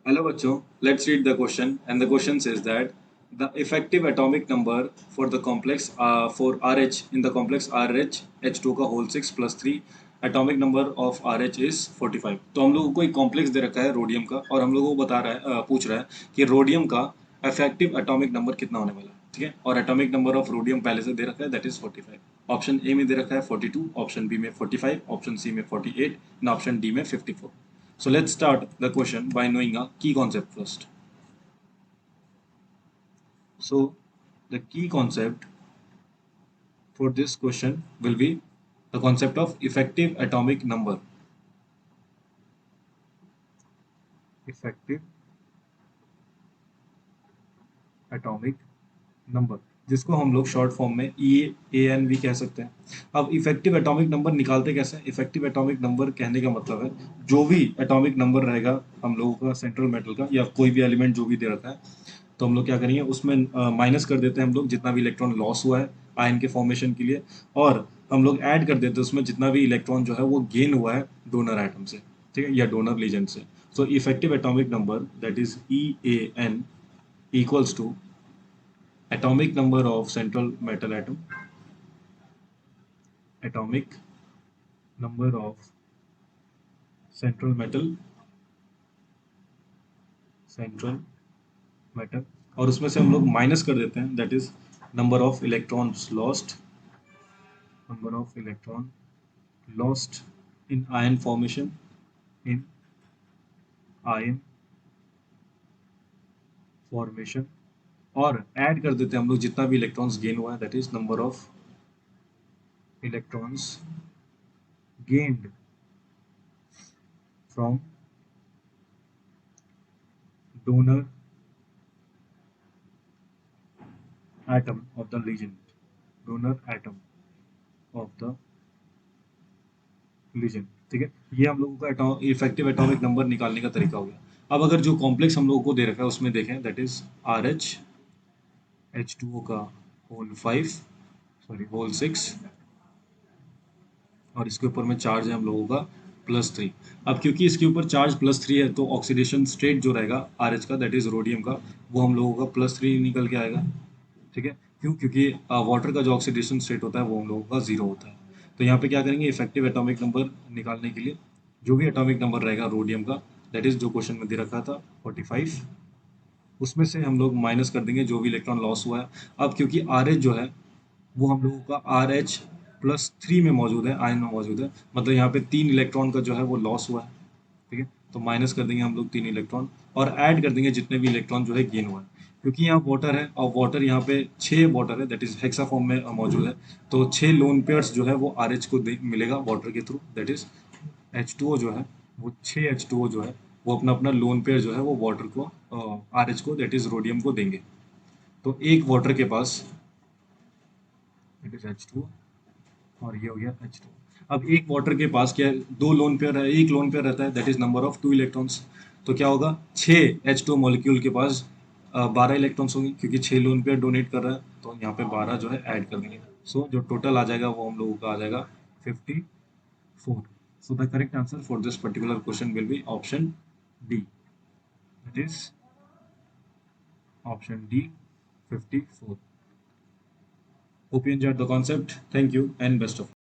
Hello, bachcho. Let's read the question. And the question says that the effective atomic number for the complex for RH in the complex RH H2 का whole 6 plus 3 atomic number of RH is 45. तो हम लोगों को एक complex दे रखा है rhodium का और हम लोगों को बता रहा है पूछ रहा है कि रोडियम का इफेक्टिव एटॉमिक नंबर कितना होने वाला है, ठीक है। और एटॉमिक नंबर ऑफ रोडियम पहले से दे रखा है, दैट इज 45। ऑप्शन ए में दे रखा है 42, ऑप्शन बी में 45, ऑप्शन सी में 48 एंड ऑप्शन डी में 54। So let's start the question by knowing a key concept first. So the key concept for this question will be the concept of effective atomic number. Effective atomic number, जिसको हम लोग short form में EAN भी कह सकते हैं। अब effective atomic number निकालते कैसे हैं? इफेक्टिव एटॉमिक नंबर कहने का मतलब है जो भी एटॉमिक नंबर रहेगा हम लोगों का सेंट्रल मेटल का या कोई भी एलिमेंट जो भी दे रखा है, तो हम लोग क्या करेंगे उसमें माइनस कर देते हैं हम लोग जितना भी इलेक्ट्रॉन लॉस हुआ है आयन के फॉर्मेशन के लिए, और हम लोग ऐड कर देते हैं उसमें जितना भी इलेक्ट्रॉन जो है वो गेन हुआ है डोनर एटम से, ठीक है, या डोनर लीजेंड से। So effective atomic number that is EAN equals to atomic number of central metal atom, atomic number of central metal, और उसमें से हम लोग माइनस कर देते हैं that is number of electrons lost, number of electron lost in ion formation, in ion formation, और add कर देते हैं हम लोग जितना भी इलेक्ट्रॉन्स गेन हुआ है that is number of electrons gained from donor atom of the legend, donor atom of the legend, ठीक है। ये हम लोगों का इफेक्टिव एटॉमिक नंबर निकालने का तरीका हो गया। अब अगर जो कॉम्प्लेक्स हम लोगों को दे रखा है उसमें देखें दैट इज RH H2O का होल 5 सॉरी होल 6, और इसके ऊपर में चार्ज है हम लोगों का +3। अब क्योंकि इसके ऊपर चार्ज +3 है तो ऑक्सीडेशन स्टेट जो रहेगा RH का दैट इज रोडियम का, वो हम लोगों का +3 निकल के आएगा, ठीक है। क्यों? क्योंकि वाटर का जो ऑक्सीडेशन स्टेट होता है वो हम लोगों का 0 होता है। तो यहाँ पे क्या करेंगे इफेक्टिव एटॉमिक नंबर निकालने के लिए जो भी एटॉमिक नंबर रहेगा रोडियम का दैट इज जो क्वेश्चन में दे रखा था 45, उसमें से हम लोग माइनस कर देंगे जो भी इलेक्ट्रॉन लॉस हुआ है। अब क्योंकि RH जो है वो हम लोगों का RH+3 में मौजूद है, आयन में मौजूद है, मतलब यहाँ पे 3 इलेक्ट्रॉन का जो है वो लॉस हुआ है, ठीक है। तो माइनस कर देंगे हम लोग 3 इलेक्ट्रॉन और ऐड कर देंगे जितने भी इलेक्ट्रॉन जो है गेन हुआ है। क्योंकि यहाँ वाटर है और वाटर यहाँ पे 6 वाटर है दैट इज हेक्सा फॉर्म में मौजूद है, तो 6 लोन पेयर्स जो है वो RH को मिलेगा वाटर के थ्रू, दैट इज H2O जो है वो 6 H2O जो है वो अपना अपना लोन पेयर जो है वो वाटर को RH को दैट इज रोडियम को देंगे। तो एक वाटर के पास इट इज H2O और ये हो गया H2। अब एक वाटर के पास क्या है, दो लोन पेयर है, एक लोन पेयर रहता है that is number of 2 electrons. तो क्या होगा 6 H2 मॉलिक्यूल के पास 12 इलेक्ट्रॉन्स होंगे क्योंकि 6 लोन पेयर डोनेट कर रहा है, तो यहाँ पे 12 जो है ऐड कर देंगे। सो जो टोटल आ जाएगा वो हम लोगों का आ जाएगा 54। So the correct answer for this particular question will be option D, that is option D 54। Hope you enjoyed the concept. Thank you and best of luck.